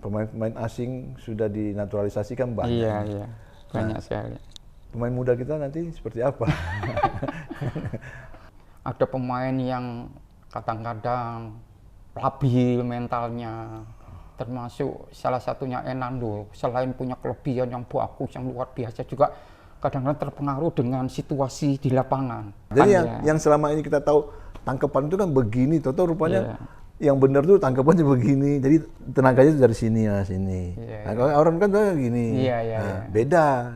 pemain-pemain asing sudah dinaturalisasi kan banyak. Iya, banyak sekali. Pemain muda kita nanti seperti apa? Ada pemain yang kadang-kadang labil mentalnya, termasuk salah satunya Enando. Selain punya kelebihan yang bagus, yang luar biasa, juga kadang-kadang terpengaruh dengan situasi di lapangan. Jadi Kan yang selama ini kita tahu tangkapan itu kan begini, tahu rupanya yang benar tuh tangkapannya begini. Jadi tenaganya itu dari sini ya sini. Nah, kalau orang kan tuh gini. Nah, beda.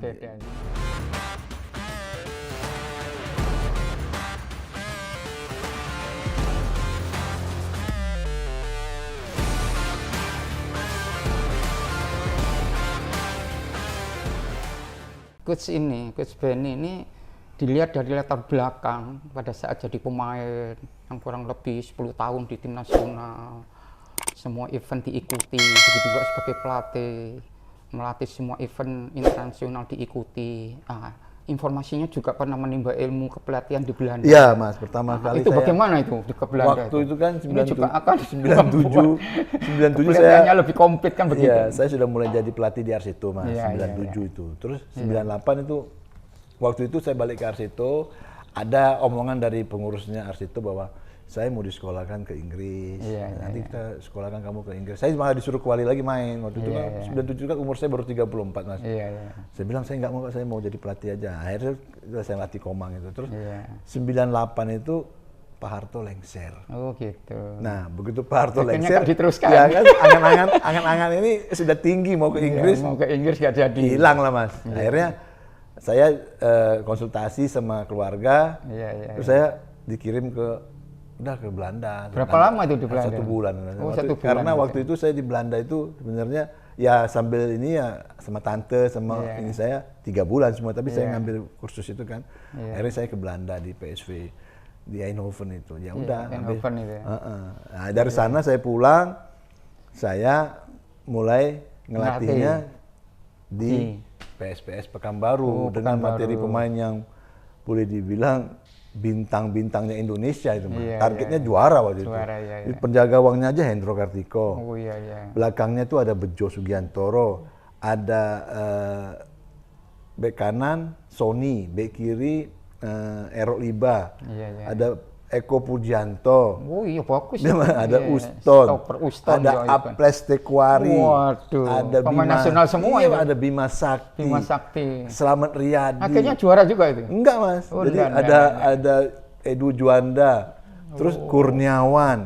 Coach Benny ini dilihat dari latar belakang pada saat jadi pemain yang kurang lebih 10 tahun di tim nasional. Semua event diikuti, begitu juga sebagai pelatih, melatih semua event internasional diikuti. Informasinya juga pernah menimba ilmu kepelatihan di Belanda. Iya, Mas. Pertama kali itu bagaimana itu di Belanda? Waktu itu kan 97 saya lebih komplit kan begitu. Iya, saya sudah mulai jadi pelatih di Arsito, Mas. 97 itu. Terus 98 itu waktu itu saya balik ke Arsito, ada omongan dari pengurusnya Arsito bahwa saya mau disekolahkan ke Inggris. Nanti kita sekolahkan kamu ke Inggris. Saya malah disuruh kembali lagi main. Waktu itu kan 97 kan umur saya baru 34, Mas. Saya bilang saya nggak mau, saya mau jadi pelatih aja. Akhirnya saya latih Komang itu. Terus 98 itu Pak Harto lengser. Oh gitu. Nah, begitu Pak Harto lengser, diteruskan. Ya kan, angan-angan ini sudah tinggi mau ke Inggris. Mau ke Inggris nggak jadi. Hilang lah, Mas. Akhirnya saya konsultasi sama keluarga. Terus saya dikirim udah ke Belanda. Berapa lama itu di Belanda? 1 bulan. Oh, 1 bulan. Karena waktu itu saya di Belanda itu sebenarnya ya sambil ini ya sama tante sama ini saya 3 bulan semua, tapi saya ngambil kursus itu kan. Akhirnya saya ke Belanda di PSV di Eindhoven itu. Ya udah. Eindhoven itu. Nah, dari sana saya pulang, saya mulai ngelatihnya di PSPS Pekanbaru dengan materi pemain yang boleh dibilang bintang-bintangnya Indonesia itu, targetnya juara waktu itu. Penjaga gawangnya aja Hendro Kartiko. Belakangnya tuh ada Bejo Sugiantoro, ada bek kanan Sony, bek kiri Erok Liba, ada Eko Pujianto. Oh iya bagus. Ada Uston, ada Aples Tekwari, ada pemain nasional semua itu. Ada Bima Sakti, Selamat Riyadi. Akhirnya juara juga itu? Enggak, Mas. Jadi ada Edu Juanda, terus Kurniawan,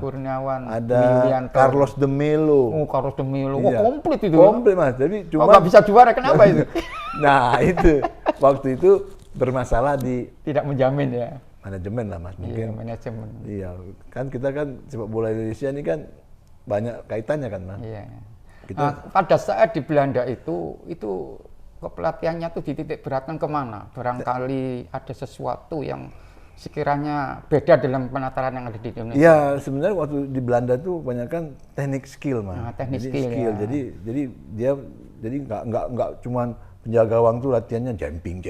ada Carlos de Melo. Oh, Carlos de Melo. Oh, komplit itu. Komplit, Mas. Jadi cuma nggak bisa juara, kenapa itu? Nah, itu waktu itu bermasalah di tidak menjamin ya. Manajemen lah, Mas, mungkin. Iya, manajemen. Iya, kan kita kan sepak bola Indonesia ini kan banyak kaitannya kan, Mas. Iya. Pada saat di Belanda itu kepelatihannya tuh dititik beratkan kemana? Barangkali ada sesuatu yang sekiranya beda dalam penataran yang ada di Indonesia. Iya, sebenarnya waktu di Belanda tuh banyak kan teknik skill, Mas. Teknik skill. Ya. Jadi dia nggak cuman penjaga gawang tuh latihannya jumping.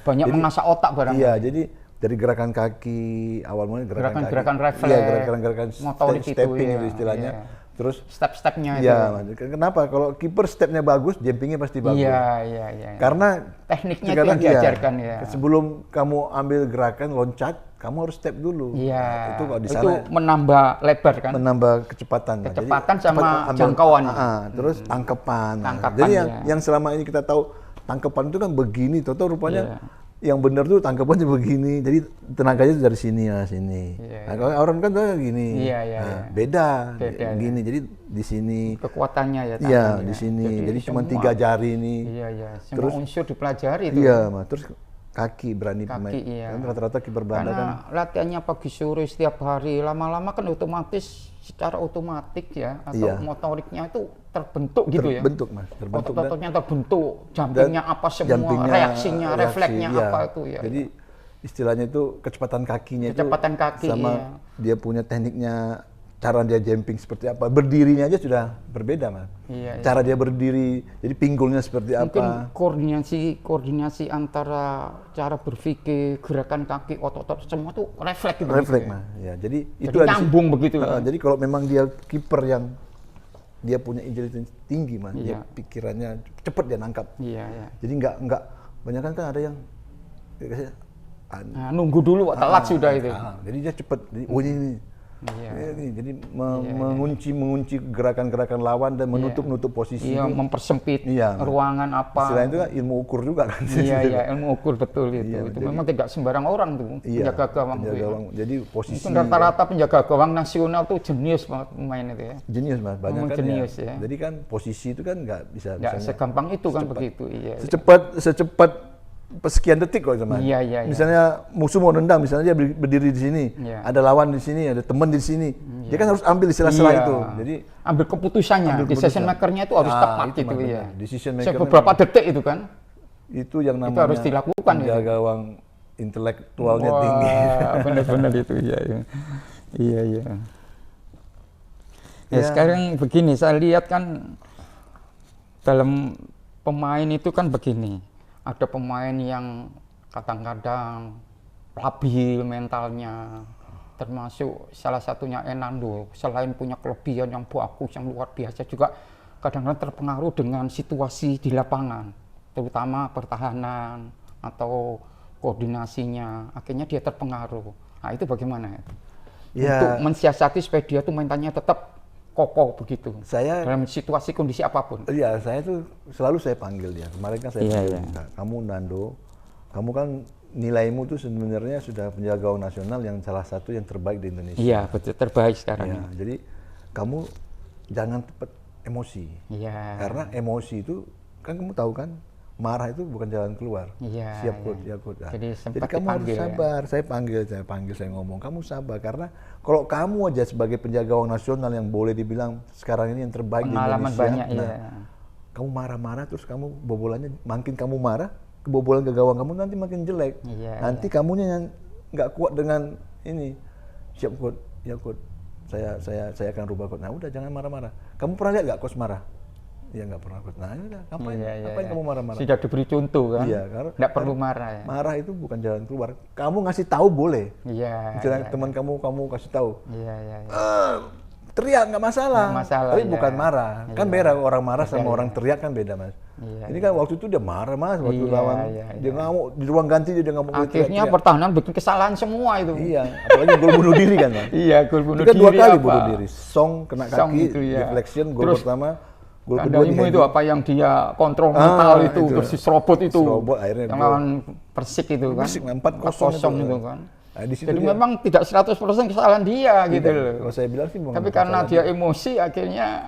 Banyak mengasah otak barangkali. Iya, jadi dari gerakan kaki, awal mulanya gerakan refleks, gerakan stepping itu istilahnya. Terus step-stepnya itu. Kenapa? Kalau kiper stepnya bagus, jumpingnya pasti bagus. Iya. Karena tekniknya itu yang diajarkan ya. Sebelum kamu ambil gerakan loncat, kamu harus step dulu. Iya. Itu kalau di sana itu menambah lebar kan? Menambah kecepatan. Kecepatan sama jangkauan. Terus tangkapan. Jadi yang selama ini kita tahu tangkapan itu kan begini, tahu rupanya yang benar tuh tangkapannya begini, jadi tenaganya itu dari sini ya sini. Nah, kalau orang kan tuh gini, beda gini, jadi di sini kekuatannya ya. Iya di sini, jadi cuma 3 jari ini. Iya. Semua unsur dipelajari itu. Iya, terus kaki berani pemain. Rata-rata kiper Belanda kan. Latihannya pagi sore setiap hari, lama-lama kan otomatis secara otomatis ya, atau motoriknya itu terbentuk gitu ya. Terbentuk, Mas. Otot-ototnya terbentuk, jumpingnya apa semua, reaksinya, refleksnya apa itu ya. Jadi istilahnya itu kecepatan kakinya kaki sama dia punya tekniknya, cara dia jumping seperti apa, berdirinya aja sudah berbeda, Mas. Cara dia berdiri, jadi pinggulnya seperti apa. Mungkin koordinasi antara cara berpikir, gerakan kaki, otot-otot semua tuh refleks gitu. Refleks, Mas. Ya, jadi itu nyambung begitu. Jadi kalau memang dia kiper yang dia punya intelligence tinggi Mas. Dia pikirannya cepat dia nangkap. Jadi nggak banyak kan ada yang nunggu dulu telat sudah itu. Jadi dia cepat. Ini. Jadi mengunci gerakan-gerakan lawan dan menutup posisi. Mempersempit ruangan apa. Selain itu kan ilmu ukur juga kan. Ilmu ukur betul itu. Itu memang tidak sembarang orang tuh penjaga gawang. Jadi posisi. Rata-rata penjaga gawang nasional tuh jenius banget pemain itu ya. Jenius Mas, banyak kan jenius ya. Jadi kan posisi itu kan nggak bisa. Nggak segampang itu kan begitu. Secepat sekian detik kok teman. Misalnya musuh mau nendang, misalnya dia berdiri di sini, ada lawan di sini, ada teman di sini, dia kan harus ambil di sela-sela itu. Jadi ambil keputusannya, decision maker-nya itu harus tepat gitu ya. Decision maker beberapa detik itu kan. Itu yang namanya. Itu harus dilakukan. Penjaga gawang intelektualnya tinggi. Benar-benar itu iya. Ya sekarang begini, saya lihat kan dalam pemain itu kan begini. Ada pemain yang kadang-kadang labil mentalnya, termasuk salah satunya Hernando. Selain punya kelebihan yang bagus, yang luar biasa, juga kadang-kadang terpengaruh dengan situasi di lapangan, terutama pertahanan atau koordinasinya. Akhirnya dia terpengaruh. Nah itu bagaimana? Untuk mensiasati supaya dia tuh mentalnya tetap kokoh begitu. Saya dalam situasi kondisi apapun. Iya, saya tuh selalu saya panggil dia. Kemarin kan saya panggil, kamu Nando, kamu kan nilaimu tuh sebenarnya sudah penjaga gawang nasional yang salah satu yang terbaik di Indonesia. Iya, betul, terbaik sekarang. Jadi kamu jangan cepat emosi. Karena emosi itu kan kamu tahu kan, marah itu bukan jalan keluar. Siap coach. Jadi kamu harus sabar. Saya panggil, saya ngomong, kamu sabar karena kalau kamu aja sebagai penjaga gawang nasional yang boleh dibilang sekarang ini yang terbaik di Indonesia. Banyak, kamu marah-marah terus kamu bobolannya makin kamu marah, kebobolan ke gawang kamu nanti makin jelek. Nanti kamunya yang nggak kuat dengan ini. Siap coach, ya coach. Saya akan rubah coach. Nah udah jangan marah-marah. Kamu pernah lihat nggak coach marah? Ya nggak pernah. Nah udah, ngapain kamu marah-marah? Sudah diberi contoh kan? Karena nggak perlu marah ya. Marah itu bukan jalan keluar. Kamu ngasih tahu boleh. Misalnya teman kamu kasih tahu. Teriak nggak masalah. Tapi bukan marah. Kan beda orang marah sama orang teriak kan beda Mas. Ini kan waktu itu dia marah Mas waktu lawan. Dia ngamuk di ruang ganti dia ngamuk. Akhirnya pertahanan bikin kesalahan semua itu. Apalagi gol bunuh diri kan Mas. Gol bunuh diri. Kita 2 kali bunuh diri. Song kena kaki, deflection, gol pertama. Gol kedua itu apa yang dia kontrol mental itu terus diserobot itu. Akhirnya yang lawan Persik itu kan. Persik 4-0 itu kan. Nah, jadi memang tidak 100% kesalahan dia gitu loh. Kalau saya bilang sih tapi karena dia emosi akhirnya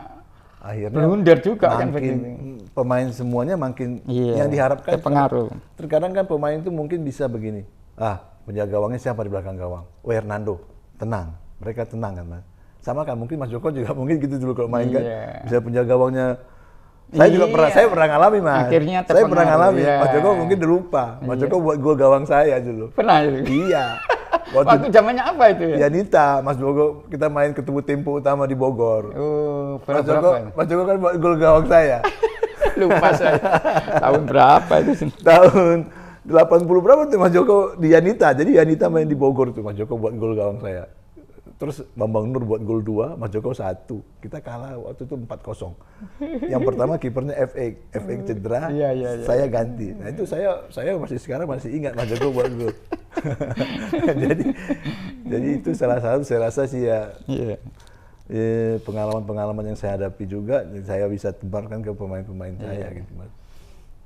blunder juga kan begini. Pemain semuanya makin yang diharapkan terpengaruh. Terkadang kan pemain itu mungkin bisa begini. Penjaga gawangnya siapa di belakang gawang? Hernando. Tenang. Mereka tenang kan Mas. Sama kan mungkin Mas Joko juga mungkin gitu dulu kalau main kan. Bisa penjaga gawangnya. Saya juga pernah ngalami Mas. Akhirnya saya pernah ngalami. Mas Joko mungkin udah lupa. Mas Joko buat gol gawang saya dulu. Pernah itu? Iya. Waktu zamannya apa itu ya? Yanita, Mas Joko kita main ketemu Tempo Utama di Bogor. Mas Joko kan buat gol gawang saya. Lupa saya. Tahun berapa itu? Tahun 80 berapa tuh Mas Joko di Yanita. Jadi Yanita main di Bogor tuh Mas Joko buat gol gawang saya. Terus Bambang Nur buat gol 2, Mas Joko 1. Kita kalah waktu itu 4-0. Yang pertama kipernya FA cedera, saya ganti. Nah itu saya masih sekarang masih ingat Mas Joko buat gol. jadi itu salah satu saya rasa sih pengalaman-pengalaman yang saya hadapi juga, saya bisa tebarkan ke pemain-pemain saya gitu Mas.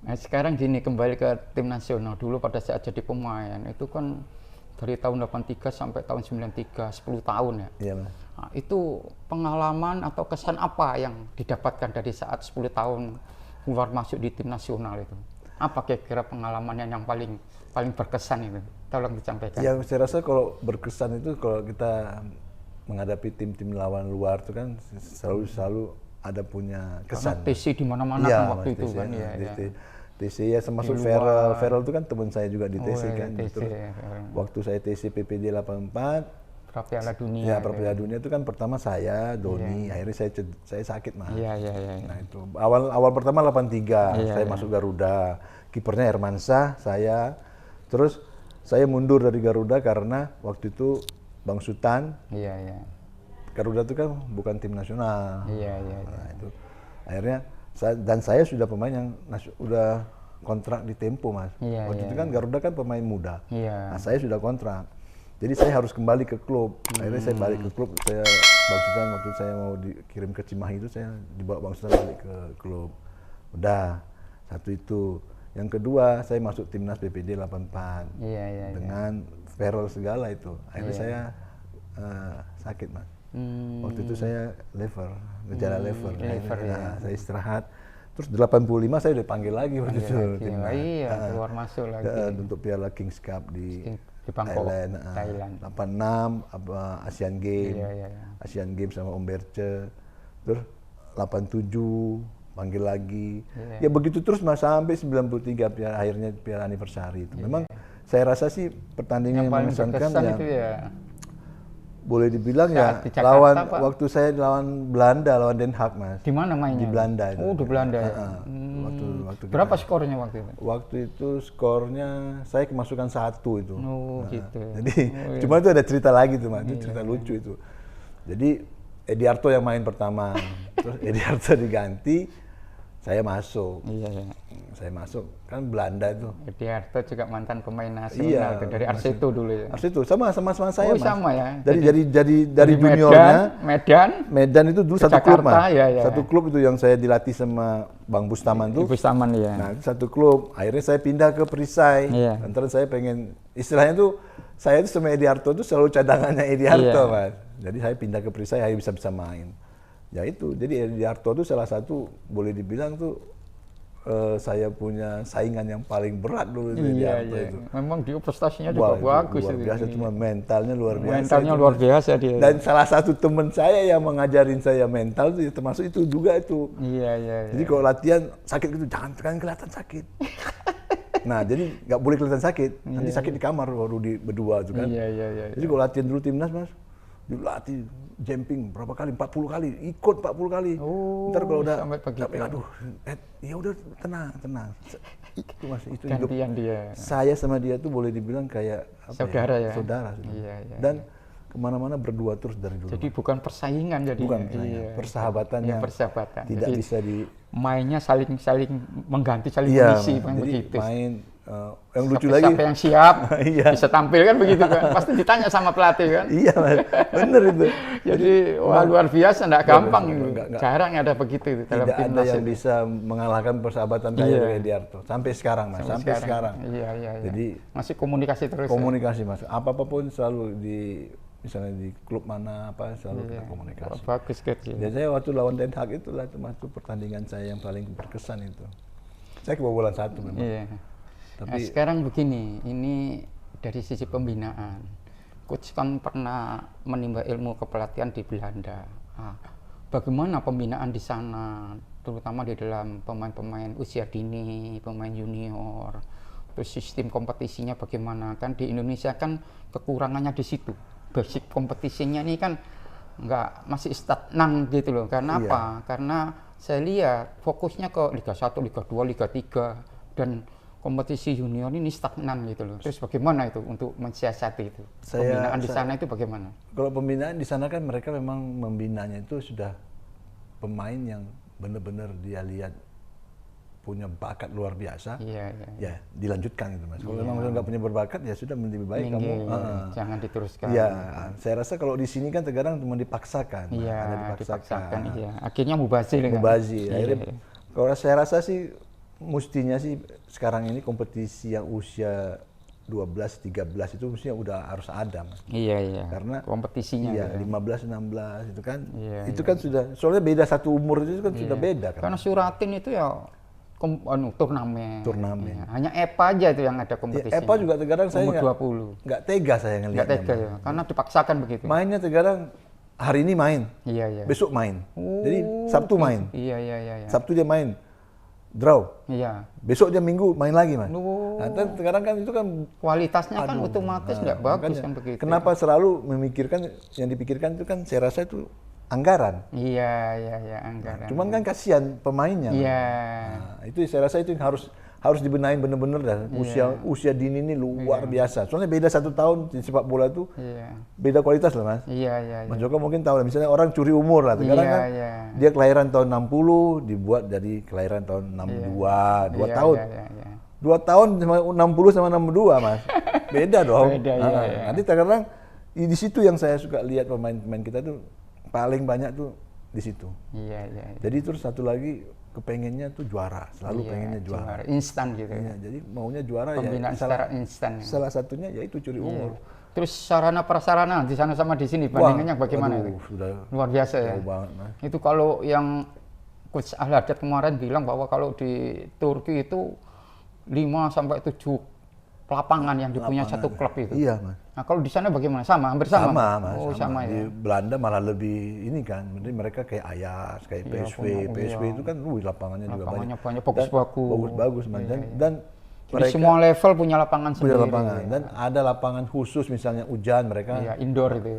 Nah sekarang gini, kembali ke tim nasional dulu pada saat jadi pemain itu kan dari tahun 83 sampai tahun 93, 10 tahun ya. Iya, Mas. Nah, itu pengalaman atau kesan apa yang didapatkan dari saat 10 tahun keluar masuk di tim nasional itu? Apa kira-kira pengalamannya yang paling berkesan itu? Tolong disampaikan. Ya, saya rasa kalau berkesan itu kalau kita menghadapi tim-tim lawan luar itu kan selalu ada punya kesan. Karena TC di mana-mana kan waktu itu kan. TC ya termasuk Feral itu kan teman saya juga di TC kan. Terus waktu saya TC PPD 84 Piala Dunia. Ya, Piala Dunia itu kan pertama saya, Doni, akhirnya saya sakit Mas. Nah itu awal pertama 83 saya masuk Garuda. Kipernya Hermansyah, saya. Terus saya mundur dari Garuda karena waktu itu Bang Sutan Garuda itu kan bukan tim nasional. Iya. Nah, itu akhirnya saya sudah pemain yang udah kontrak di Tempo, Mas. Waktu itu kan Garuda kan pemain muda. Nah, saya sudah kontrak. Jadi saya harus kembali ke klub. Akhirnya saya balik ke klub. Bang Sultan waktu saya mau dikirim ke Cimahi itu saya dibawa Bang Sultan balik ke klub. Udah, satu itu. Yang kedua, saya masuk timnas PPD 84 dengan Ferrell segala itu. Akhirnya saya sakit, Mas. Waktu itu saya gejala lever. Saya istirahat. Terus 85 saya udah panggil lagi waktu itu. Keluar masuk lagi. Untuk Piala Kings Cup di Bangkok, Thailand. 86 Asian Games. Asian Games sama Om Berce. Terus 87 panggil lagi. Ya begitu terus Mas sampai 93 akhirnya Piala Anniversary itu. Memang saya rasa sih pertandingan yang mengesankan ya. Boleh dibilang ya lawan waktu saya lawan Belanda, lawan Den Haag, Mas. Di mana mainnya? Di Belanda itu. Oh, di Belanda ya. Waktu berapa skornya waktu itu? Waktu itu skornya saya kemasukan 1 itu. Oh, gitu. Jadi cuma itu ada cerita lagi tuh, Mas. Itu cerita lucu itu. Jadi Edi Harto yang main pertama. Terus Edi Harto diganti, saya masuk. Saya masuk, kan Belanda itu. Edi Harto juga mantan pemain nasional dari Arseto dulu ya. Arseto sama saya, Mas. Sama ya. Dari juniornya Medan itu dulu satu klub, Mas. Satu klub itu yang saya dilatih sama Bang Bustaman tuh. Bustaman ya. Nah, itu satu klub. Akhirnya saya pindah ke Perisai. Antara saya pengen istilahnya tuh saya itu sama Edi Harto tuh selalu cadangannya Edi Harto, Mas. Jadi saya pindah ke Perisai, saya bisa main. Ya itu, jadi Edi Harto itu salah satu boleh dibilang tuh saya punya saingan yang paling berat dulu itu Edi Harto itu. Memang dia prestasinya juga bagus. Luar biasa, cuma mentalnya luar biasa. Mentalnya luar biasa dia. Dan salah satu teman saya yang mengajarin saya mental itu termasuk itu juga itu. Jadi kalau latihan sakit gitu jangan kelihatan sakit. Nah, jadi nggak boleh kelihatan sakit. Nanti sakit di kamar baru berdua itu kan. Jadi kalau latihan dulu timnas, Mas, dilatih jumping berapa kali? 40 kali, ikut 40 kali. Ntar kalau udah aduh, ya udah tenang. Itu Mas, itu hidup. Dia. Saya sama dia tuh boleh dibilang kayak saudara ya. Saudara. Dan kemana-mana berdua terus dari dulu. Jadi bukan persaingan jadi. Bukan persahabatan yang tidak jadi, bisa di mainnya saling mengganti, saling mengisi begitu. Main yang lucu lagi siapa yang siap bisa tampil kan begitu kan, pasti ditanya sama pelatih kan. Mas, bener itu. Jadi luar biasa, enggak gampang itu. Jarang ada begitu itu dalam timnas. Tidak ada yang bisa mengalahkan persahabatan saya dengan Edi Harto sampai sekarang, Mas. Sampai sekarang. Jadi masih komunikasi terus. Komunikasi, Mas. Apapun selalu misalnya di klub mana selalu kita komunikasi. Bagus gitu. Dan saya waktu lawan Den Haag itulah termasuk pertandingan saya yang paling berkesan itu. Saya kebobolan 1 memang. Tapi nah, sekarang begini, ini dari sisi pembinaan. Coach kan pernah menimba ilmu kepelatihan di Belanda. Bagaimana pembinaan di sana, terutama di dalam pemain-pemain usia dini, pemain junior, terus sistem kompetisinya bagaimana? Kan di Indonesia kan kekurangannya di situ. Basic kompetisinya ini kan masih stagnan gitu loh. Karena apa? Karena saya lihat fokusnya ke Liga 1, Liga 2, Liga 3 dan kompetisi junior ini stagnan gitu loh. Terus bagaimana itu untuk mensiasati itu? Pembinaan di sana itu bagaimana? Kalau pembinaan di sana kan mereka memang membinanya itu sudah pemain yang benar-benar dia lihat punya bakat luar biasa. Ya dilanjutkan gitu, Mas. Kalau memang nggak punya berbakat ya sudah lebih baik kamu jangan diteruskan. Saya rasa kalau di sini kan terkadang cuma dipaksakan. Dipaksakan. Akhirnya mubazir. Akhirnya kalau saya rasa sih mestinya sih sekarang ini kompetisi yang usia 12-13 itu mestinya udah harus ada, Mas. Karena kompetisinya 15-16 itu kan itu kan sudah soalnya beda satu umur itu kan sudah beda kan. Karena Suratin itu ya turnamen. Hanya EPA aja itu yang ada kompetisinya. EPA juga terkadang saya nggak tega saya ngelihatnya. Nggak tega ya, karena dipaksakan begitu. Mainnya terkadang hari ini main, besok main. Jadi Sabtu main. Sabtu dia main. Draw. Besok dia Minggu main lagi, Mas. Nah, sekarang kan itu kan kualitasnya kan otomatis nggak bagus kan begitu. Kenapa selalu memikirkan yang dipikirkan itu kan saya rasa itu anggaran. Anggaran. Cuman kan kasihan pemainnya. Nah, itu saya rasa itu yang harus dibenahin bener-bener dah. Usia dini ini luar biasa. Soalnya beda 1 tahun di sepak bola itu beda kualitas loh Mas. Mas Joko mungkin tahu, misalnya orang curi umur lah. Sekarang kan dia kelahiran tahun 60 dibuat jadi kelahiran tahun 62, 2 tahun. 2 tahun sama 60 sama 62 Mas. Beda dong. Nanti terkadang di situ yang saya suka lihat pemain-pemain kita tuh paling banyak tuh di situ. Jadi terus satu lagi kepengennya tuh juara, selalu pengennya juara. Instan gitu. Jadi maunya juara pembinaan secara instan. Salah satunya yaitu curi umur. Terus sarana prasarana di sana sama di sini bandingannya bagaimana itu? Sudah luar biasa ya. Banget, Mas. Itu kalau yang Coach Al-Haddad kemarin bilang bahwa kalau di Turki itu 5 sampai 7 lapangan yang dipunya satu klub itu. Iya, Mas. Nah, kalau di sana bagaimana? Sama, hampir sama? Sama, Mas. Sama Di ya. Belanda malah lebih ini kan, mereka kayak Ajax, kayak PSV itu kan lapangannya juga banyak. Bagus-bagus, Mas. Dan jadi semua level punya lapangan sendiri. Dan ada lapangan khusus misalnya hujan mereka. Indoor itu.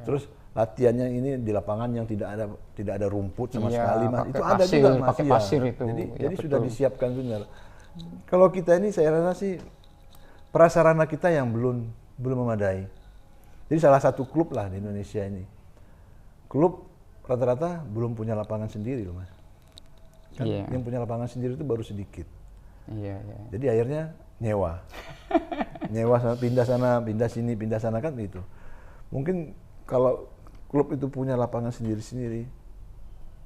Terus latihannya ini di lapangan yang tidak ada rumput sama sekali, Mas. Itu ada juga, Mas. Pakai pasir itu. Jadi sudah disiapkan benar. Kalau kita ini saya rasa sih prasarana kita yang belum memadai. Jadi salah satu klub lah di Indonesia ini. Klub rata-rata belum punya lapangan sendiri loh, Mas. Kan yang punya lapangan sendiri itu baru sedikit. Jadi akhirnya nyewa. Nyewa sama pindah sana, pindah sini, pindah sana kan gitu. Mungkin kalau klub itu punya lapangan sendiri-sendiri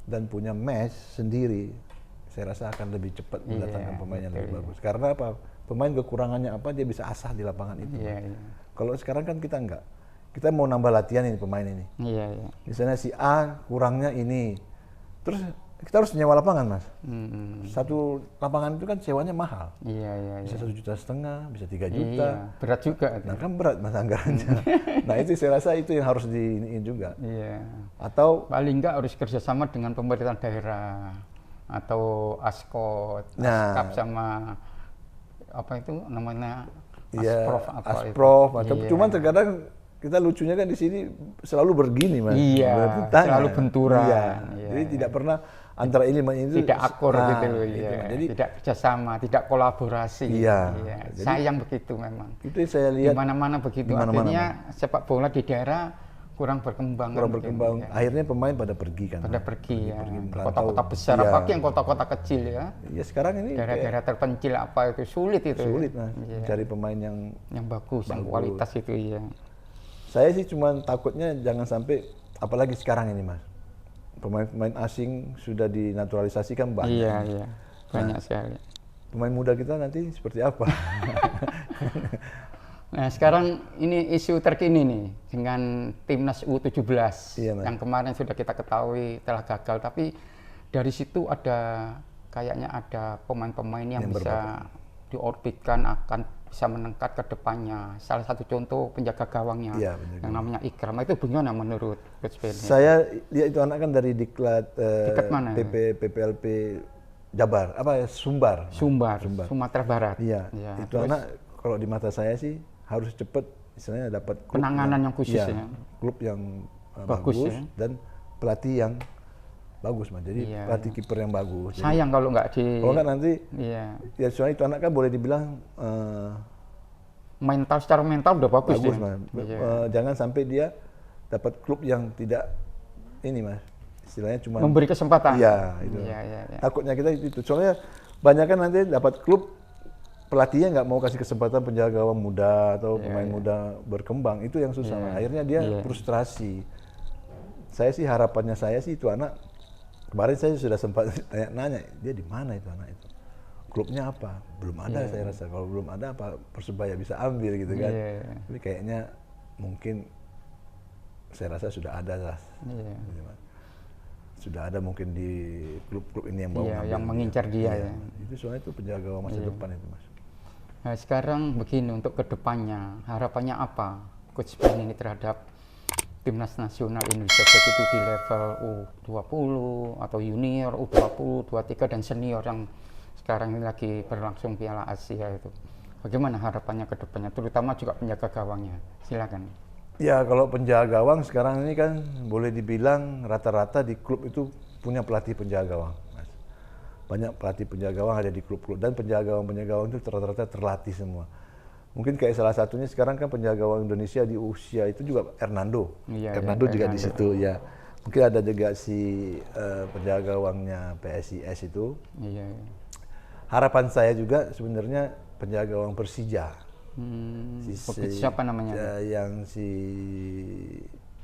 dan punya mesh sendiri, saya rasa akan lebih cepat mendatangkan pemain yang lebih bagus. Karena apa? Pemain kekurangannya apa, dia bisa asah di lapangan itu. Kalau sekarang kan kita enggak. Kita mau nambah latihan ini pemain ini. Misalnya si A kurangnya ini. Terus kita harus nyewa lapangan, Mas. Satu lapangan itu kan sewanya mahal. Bisa 1,5 juta, bisa 3 juta. Berat juga. Nah kan berat Mas anggarannya. Nah itu saya rasa itu yang harus diiniin juga. Atau paling enggak harus kerjasama dengan pemerintah daerah atau Askot, Askap sama apa itu namanya Asprof atau cuman terkadang kita lucunya kan di sini selalu begini Mas. Selalu benturan. Jadi tidak pernah antara ini itu tidak akur gitu loh. Jadi tidak kerjasama, tidak kolaborasi. Jadi, sayang begitu memang. Itu saya lihat di mana-mana begitu. Akhirnya sepak bola di daerah kurang berkembang. Akhirnya pemain pada pergi kan. Pergi kota-kota besar, apalagi yang kota-kota kecil ya. Sekarang ini daerah-daerah terpencil apa itu sulit Mas. Cari pemain yang bagus, yang kualitas itu Saya sih cuma takutnya jangan sampai, apalagi sekarang ini Mas, pemain-pemain asing sudah dinaturalisasikan banyak. Banyak sekali. Pemain muda kita nanti seperti apa? Nah sekarang ini isu terkini nih dengan timnas U17 yang kemarin sudah kita ketahui telah gagal, tapi dari situ kayaknya ada pemain-pemain yang bisa diorbitkan akan bisa meningkat ke depannya. Salah satu contoh penjaga gawangnya yang namanya Ikram, itu bagaimana menurut Coach Benny? Saya lihat itu anak kan dari diklat PPLP Jabar, Sumbar, Sumatera Barat. Itu anak kalau di mata saya sih harus cepat istilahnya dapat penanganan yang khusus klub yang bagus dan pelatih yang bagus Mas. Jadi pelatih kiper yang bagus. Sayang kalau nggak nanti soalnya itu anak kan boleh dibilang secara mental udah bagus Mas. Jangan sampai dia dapat klub yang tidak ini Mas, istilahnya cuma memberi kesempatan. Takutnya kita itu. Soalnya banyak kan nanti dapat klub pelatihnya nggak mau kasih kesempatan penjaga gawang muda atau pemain muda berkembang, itu yang susah. Akhirnya dia frustrasi. Saya sih harapannya itu anak, kemarin saya sudah sempat nanya dia di mana itu anak itu, klubnya apa, belum ada. Saya rasa kalau belum ada apa Persebaya bisa ambil gitu kan. Tapi kayaknya mungkin saya rasa sudah ada lah. Sudah ada mungkin di klub-klub ini yang mau yang mengincar dia. Itu soalnya itu penjaga gawang masa depan itu Mas. Nah sekarang begini, untuk kedepannya harapannya apa Coach Ben ini terhadap timnas nasional Indonesia, baik itu di level U20 atau junior, U20, U23 dan senior yang sekarang ini lagi berlangsung Piala Asia itu. Bagaimana harapannya kedepannya, terutama juga penjaga gawangnya? Silakan. Ya kalau penjaga gawang sekarang ini kan boleh dibilang rata-rata di klub itu punya pelatih penjaga gawang Mas. banyak pelatih penjaga gawang ada di klub-klub, dan penjaga gawang itu rata-rata terlatih semua. Mungkin kayak salah satunya sekarang kan penjaga gawang Indonesia di usia itu juga Hernando. Hernando juga di situ ya. Mungkin ada juga si penjaga gawangnya PSIS itu. Harapan saya juga sebenarnya penjaga gawang Persija. Siapa namanya? Yang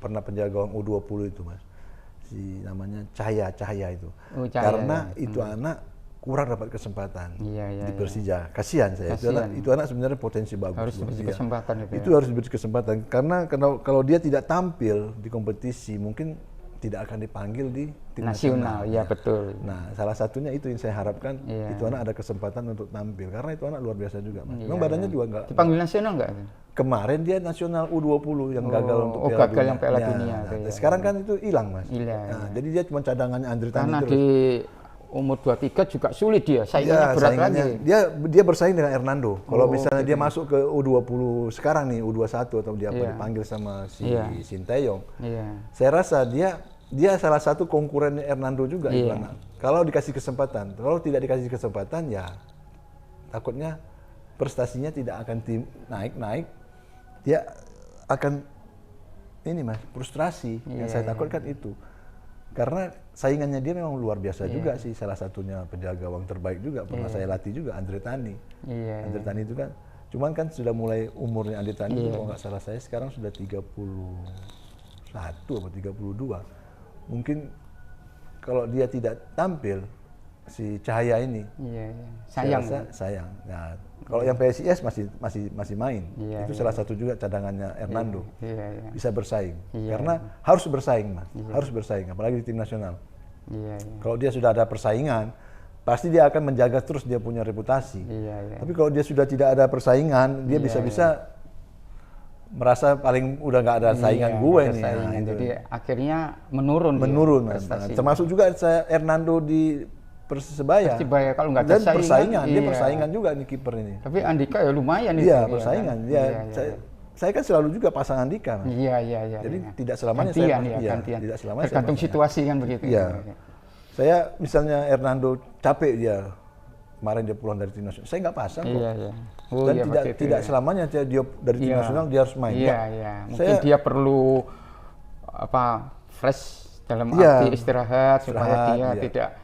pernah penjaga gawang U20 itu Mas. Si namanya Cahaya itu. Karena itu anak kurang dapat kesempatan di Persija. Kasihan saya. Itu anak sebenarnya potensi bagus. Harus diberi kesempatan itu harus diberi kesempatan. Karena kalau dia tidak tampil di kompetisi, mungkin tidak akan dipanggil di tim nasional. Ya betul. Nah, salah satunya itu yang saya harapkan, itu anak ada kesempatan untuk tampil. Karena itu anak luar biasa juga, Mas. Memang badannya juga enggak. Dipanggil nasional enggak? Kemarin dia nasional U20 yang gagal untuk Piala Dunia. Sekarang kan itu hilang, Mas. Nah, jadi dia cuma cadangannya Andre Tani terus. Karena di umur 23 juga sulit dia, saingannya berat lagi. Dia bersaing dengan Hernando. Kalau misalnya dia masuk ke U20 sekarang nih, U21 atau dia dipanggil sama si Sinteyong. Saya rasa dia salah satu konkurennya Hernando juga itu anak. Kalau dikasih kesempatan, kalau tidak dikasih kesempatan ya takutnya prestasinya tidak akan naik. Dia akan ini Mas, frustrasi. Yang saya takutkan itu. Karena saingannya dia memang luar biasa juga sih, salah satunya penjaga gawang terbaik juga, pernah saya latih juga, Andre Tani. Andre Tani itu kan, cuman kan sudah mulai umurnya Andre Tani, kalau nggak salah saya sekarang sudah 31 atau 32. Mungkin kalau dia tidak tampil, si Cahaya ini, sayang. Nah, kalau yang PSIS masih main, itu salah satu juga cadangannya Hernando, bisa bersaing. Karena harus bersaing, Mas, harus bersaing, apalagi di tim nasional. Kalau dia sudah ada persaingan, pasti dia akan menjaga terus dia punya reputasi. Tapi kalau dia sudah tidak ada persaingan, dia bisa-bisa merasa paling udah nggak ada saingan gue nih. Nah, jadi akhirnya menurun, Mas. Nah, termasuk juga saya Hernando di Persebaya kalau nggak ada persaingan, dia persaingan juga nih kiper ini. Tapi Andika ya lumayan nih. Iya, persaingan. Saya kan selalu juga pasang Andika, Mas. Iya. Jadi tidak selamanya gantian. Tidak selamanya tergantung situasi kan begitu. Iya. Saya misalnya Hernando capek dia kemarin dia pulang dari tim nasional, saya nggak pasang kok. Dan tidak selamanya dia dari tim nasional dia harus main. Mungkin dia perlu fresh dalam arti istirahat supaya dia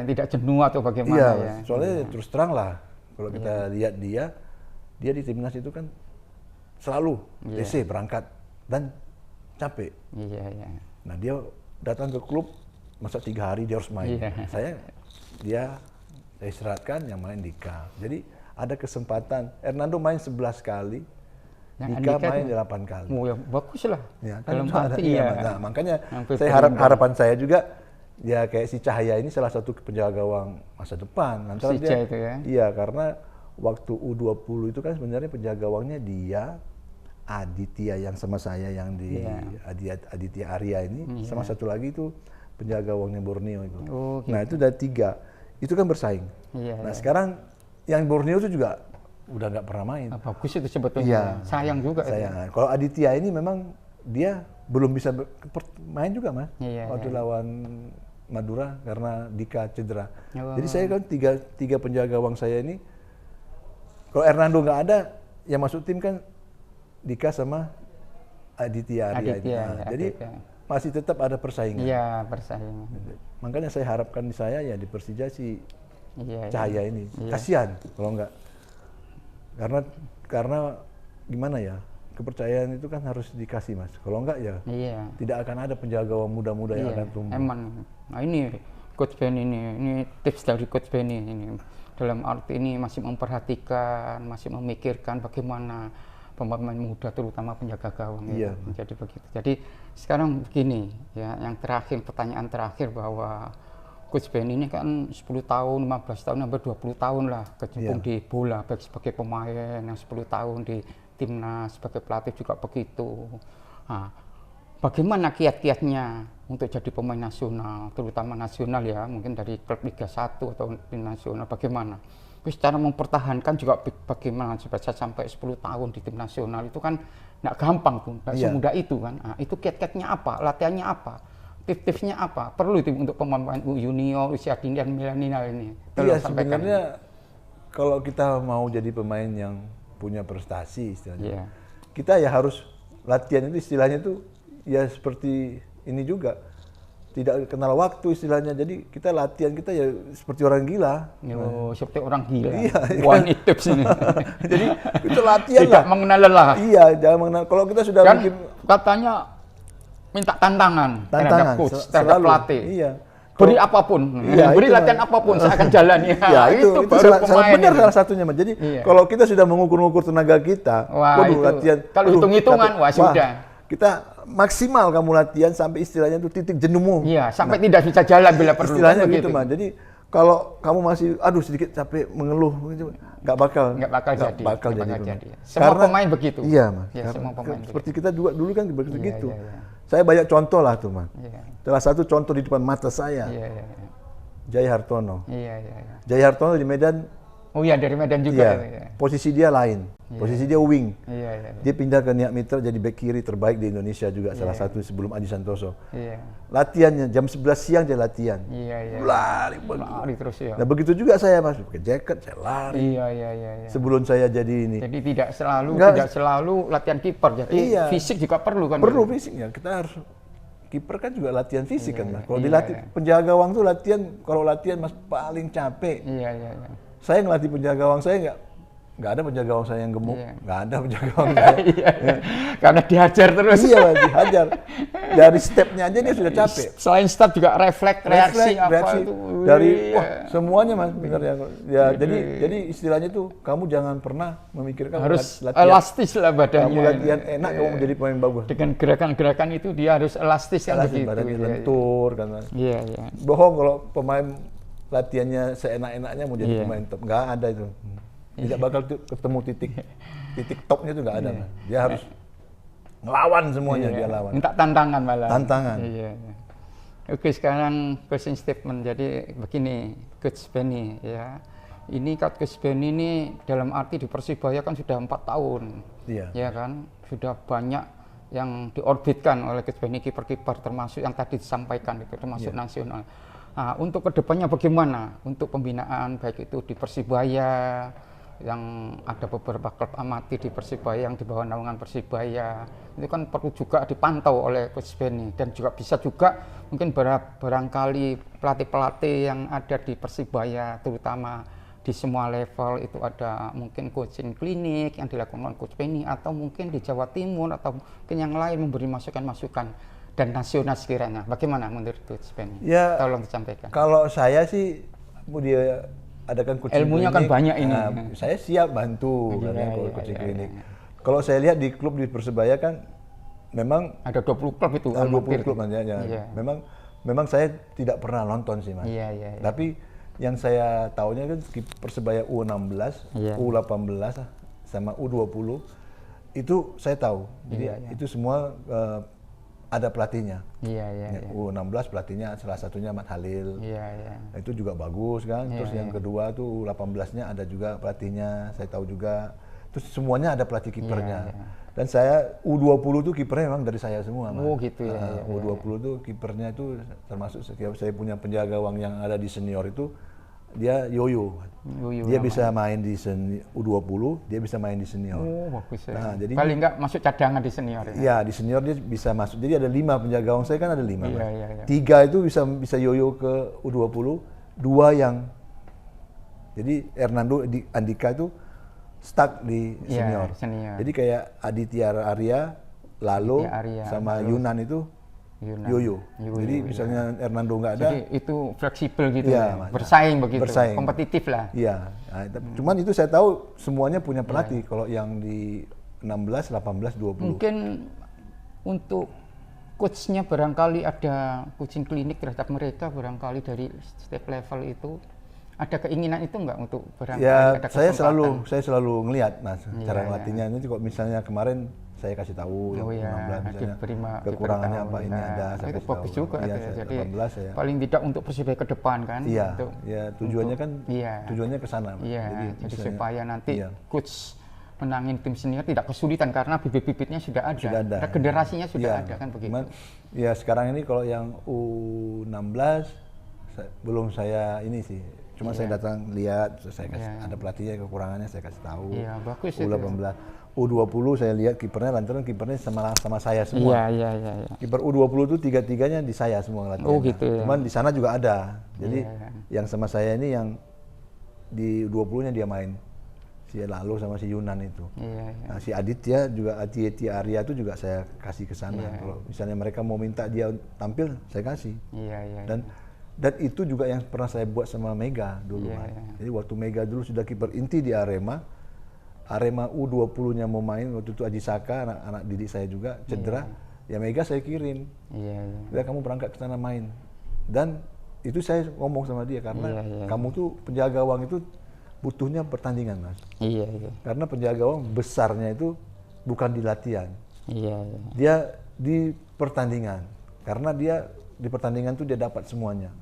tidak jenuh atau bagaimana soalnya terus terang lah kalau kita lihat dia di timnas itu kan selalu DC berangkat dan capek. Nah dia datang ke klub masa 3 hari dia harus main. Saya istirahatkan, yang main Dika. Jadi ada kesempatan Hernando main 11 kali, Dika main 8 kali. Ya bagus lah. Dalam arti nah, makanya harapan saya juga ya kayak si Cahaya ini salah satu penjaga gawang masa depan. Si dia itu ya. Iya, karena waktu U20 itu kan sebenarnya penjaga gawangnya dia, Aditya yang sama saya yang di Aditya Arya ini, sama satu lagi itu penjaga gawangnya Borneo itu. Nah, itu ada 3. Itu kan bersaing. Nah, sekarang yang Borneo itu juga udah nggak pernah main. Bagus itu sebetulnya. Sayang juga. Sayang. Kalau Aditya ini memang dia belum bisa main juga, Mas. Waktu lawan Madura karena Dika cedera. Jadi saya kan tiga penjaga gawang saya ini, kalau Hernando nggak ada, yang masuk tim kan Dika sama Aditya Arya. Jadi masih tetap ada persaingan. Iya, persaingan. Makanya saya harapkan di saya ya di Persija si Cahaya ini. Kasihan kalau nggak. Karena gimana ya? Kepercayaan itu kan harus dikasih, Mas. Kalau enggak ya tidak akan ada penjaga gawang muda-muda yang akan tumbuh. Emang. Nah ini Coach Benny ini tips dari Coach Benny ini. Dalam arti ini masih memperhatikan, masih memikirkan bagaimana pemain muda terutama penjaga gawang menjadi begitu. Jadi sekarang begini ya, yang terakhir, pertanyaan terakhir bahwa Coach Benny ini kan 10 tahun, 15 tahun, hampir 20 tahun lah kecimpung di bola, baik sebagai pemain yang 10 tahun di timnas, sebagai pelatih juga begitu. Nah, bagaimana kiat-kiatnya untuk jadi pemain nasional, terutama nasional ya, mungkin dari klub Liga 1 atau tim nasional, bagaimana? Terus cara mempertahankan juga bagaimana sampai 10 tahun di tim nasional itu kan nggak gampang tuh, nggak semudah itu kan. Nah, itu kiat-kiatnya apa, latihannya apa? tips-tipsnya apa? Perlu itu untuk pemain junior, usia dini dan milenial ini. Iya, sebenarnya kalau kita mau jadi pemain yang punya prestasi istilahnya, kita ya harus latihan itu istilahnya itu ya seperti ini juga. Tidak kenal waktu istilahnya, jadi kita latihan kita ya seperti orang gila. Seperti orang gila. Iya. Wah, ini tips ini. Jadi itu latihan tidak mengenal lelah. Iya, jangan mengenal. Kalau kita sudah kan bikin katanya minta tantangan terhadap coach, terhadap pelatih. Iya. Beri apapun, beri latihan apapun, saya akan jalani. Ya, itu baru salah benar salah satunya, Mas. Jadi kalau kita sudah mengukur-ukur tenaga kita, latihan. Kalau hitung-hitungan, wah sudah. Kita maksimal kamu latihan sampai istilahnya itu titik jenuhmu. Iya, sampai tidak bisa jalan bila perlu. Istilahnya gitu, Mas. Jadi kalau kamu masih sedikit capek mengeluh, nggak bakal jadi. Semua pemain begitu. Iya, Mas. Ya, semua pemain seperti kita juga dulu kan begitu. Saya banyak contoh lah tuh, Mas. Salah satu contoh di depan mata saya. Jaya Hartono. Jaya Hartono di Medan. Oh iya, dari Medan juga. Posisi dia lain. Posisi dia wing. Dia pindah ke Niak Mitra jadi bek kiri terbaik di Indonesia juga, salah satu sebelum Aji Santoso. Latihannya jam 11 siang dia latihan. Lari terus ya. Nah, begitu juga saya, Mas. Pakai jaket, saya lari. Sebelum saya jadi ini. Jadi tidak selalu latihan kiper. Jadi fisik juga perlu kan? Perlu fisik ya. Kita harus kiper kan juga latihan fisik kan, Mas. Kalau dilatih penjaga gawang tuh kalau latihan Mas paling capek. Saya ngelatih penjaga gawang saya nggak ada penjaga gawang saya yang gemuk, nggak ada penjaga gawang saya. Karena dihajar terus. Iya, dihajar. Dari stepnya aja dia sudah capek. Selain step juga refleks, reaksi itu. Dari semuanya, Mas, benar ya. Ya, jadi istilahnya tuh kamu jangan pernah memikirkan harus latihan. Elastis lah badannya. Kamu latihan enak, kamu menjadi pemain bagus. Dengan gerakan-gerakan itu dia harus elastis kan begitu. Badannya lentur kan. Iya. Bohong kalau pemain latihannya seenak-enaknya mau jadi pemain top, nggak ada itu. Tidak bakal ketemu titik topnya itu nggak ada. Dia harus ngelawan semuanya, dia lawan. Minta tantangan malah. Tantangan. Oke, sekarang closing statement. Jadi begini, Coach Benny ya. Ini Coach Benny ini dalam arti di Persibaya kan sudah 4 tahun. Ya kan, sudah banyak yang diorbitkan oleh Coach Benny, kiper-kiper termasuk yang tadi disampaikan itu termasuk nasional. Nah, untuk kedepannya bagaimana untuk pembinaan baik itu di Persibaya yang ada beberapa klub amati di Persibaya yang di bawah naungan Persibaya itu kan perlu juga dipantau oleh Coach Benny dan juga bisa juga mungkin barangkali pelatih-pelatih yang ada di Persibaya terutama di semua level itu ada mungkin coaching klinik yang dilakukan Coach Benny atau mungkin di Jawa Timur atau mungkin yang lain memberi masukan-masukan dan nasional sekiranya. Bagaimana menurut Coach Benny? Ya, tolong disampaikan. Kalau saya sih mau dia adakan coaching ilmunya klinik, kan banyak ini. Saya siap bantu kalau coaching klinik. Kalau saya lihat di klub di Persebaya kan memang ada 20 klub itu. 20 klub ya. Memang saya tidak pernah nonton sih, Mas. Tapi yang saya tahunya kan Persebaya U16, U18 sama U20 itu saya tahu. Jadi itu semua ada pelatihnya. U16 pelatihnya salah satunya Mat Halil. Itu juga bagus kan. Terus yang kedua tuh U18-nya ada juga pelatihnya, saya tahu juga. Terus semuanya ada pelatih kipernya. Dan saya U20 tuh kipernya memang dari saya semua, Mas. Oh gitu ya. U20 tuh kipernya itu termasuk setiap saya punya penjaga gawang yang ada di senior itu dia yoyo. Dia bisa main di U20, dia bisa main di senior. Oh, bagus ya. Nah, jadi paling enggak masuk cadangan di senior ya. Iya, di senior dia bisa masuk. Jadi ada 5 penjaga gawang saya kan ada 5. 3 itu bisa yoyo ke U20, 2 yang jadi Hernando Andika itu stuck di senior. Jadi kayak Aditya Arya, Lalo sama Yunan itu yoyo. Jadi misalnya Hernando nggak ada. Jadi itu fleksibel gitu ya, bersaing begitu, kompetitif lah. Iya. Nah, cuman itu saya tahu semuanya punya pelatih. Kalau yang di 16, 18, 20. Mungkin untuk coachnya barangkali ada coaching klinik terhadap mereka barangkali dari step level itu. Ada keinginan itu enggak untuk barangkali ada kesempatan? Saya selalu ngelihat, Mas, cara ngelatihnya. Ini kok misalnya kemarin saya kasih tahu misalnya kekurangannya apa ini ada. Itu bagus juga. Jadi paling tidak untuk Persibaya ke depan kan. Iya, tujuannya kan tujuannya ke sana. Jadi supaya nanti coach menangin tim senior tidak kesulitan karena bibit-bibitnya sudah ada. Sudah ada. Generasinya sudah Ya, ada kan begitu. Cuman, ya sekarang ini kalau yang U16 belum saya ini sih. Cuma saya datang lihat, saya kasih ada pelatihnya kekurangannya saya kasih tahu. Iya, bagus itu. U18, U20 saya lihat kipernya lantaran kipernya sama saya semua. Iya. Kiper U20 itu tiga-tiganya di saya semua latihan. Oh gitu ya. Cuman di sana juga ada. Jadi yang sama saya ini yang di U20-nya dia main. Si Lalu sama si Yunan itu. Nah, si Aditya juga, Aditya Arya itu juga saya kasih ke sana. Kalau misalnya mereka mau minta dia tampil, saya kasih. Dan itu juga yang pernah saya buat sama Mega dulu. Jadi waktu Mega dulu sudah kiper inti di Arema U20-nya mau main, waktu itu Aji Saka, anak didik saya juga, cedera. Ya Mega saya kirim. Udah kamu berangkat ke sana main. Dan itu saya ngomong sama dia, karena kamu tuh penjaga gawang itu butuhnya pertandingan, Mas. Karena penjaga gawang besarnya itu bukan di latihan. Dia di pertandingan. Karena dia di pertandingan tuh dia dapat semuanya.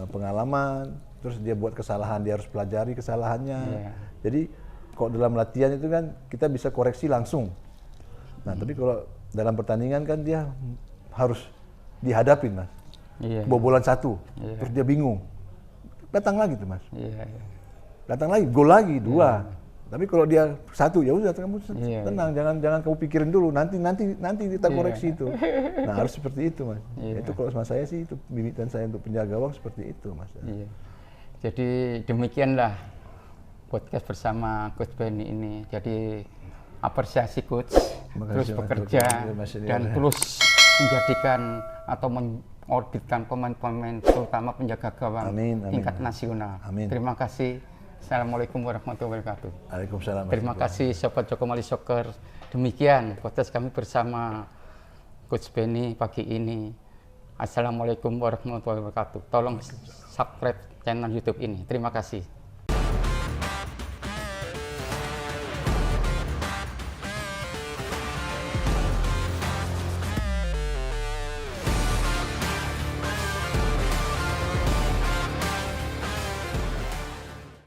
Pengalaman, terus dia buat kesalahan, dia harus pelajari kesalahannya. Jadi kalau dalam latihan itu kan kita bisa koreksi langsung. Nah, tapi kalau dalam pertandingan kan dia harus dihadapin, Mas. Bobolan satu, terus dia bingung. Datang lagi tuh, Mas. Datang lagi, gol lagi, 2. Tapi kalau dia 1, ya udah kamu tenang, jangan kamu pikirin dulu, nanti kita koreksi itu. Nah, harus seperti itu, Mas. Itu kalau sama saya sih, itu bibitan saya untuk penjaga gawang seperti itu, Mas. Jadi demikianlah podcast bersama Coach Benny ini. Jadi apresiasi Coach, terus bekerja dan terus menjadikan atau mengorbitkan pemain-pemain terutama penjaga gawang tingkat nasional. Terima kasih. Assalamualaikum warahmatullahi wabarakatuh. Waalaikumsalam. Terima kasih Sobat Jokomali Soccer. Demikian podcast kami bersama Coach Benny pagi ini. Assalamualaikum warahmatullahi wabarakatuh. Tolong subscribe channel YouTube ini. Terima kasih.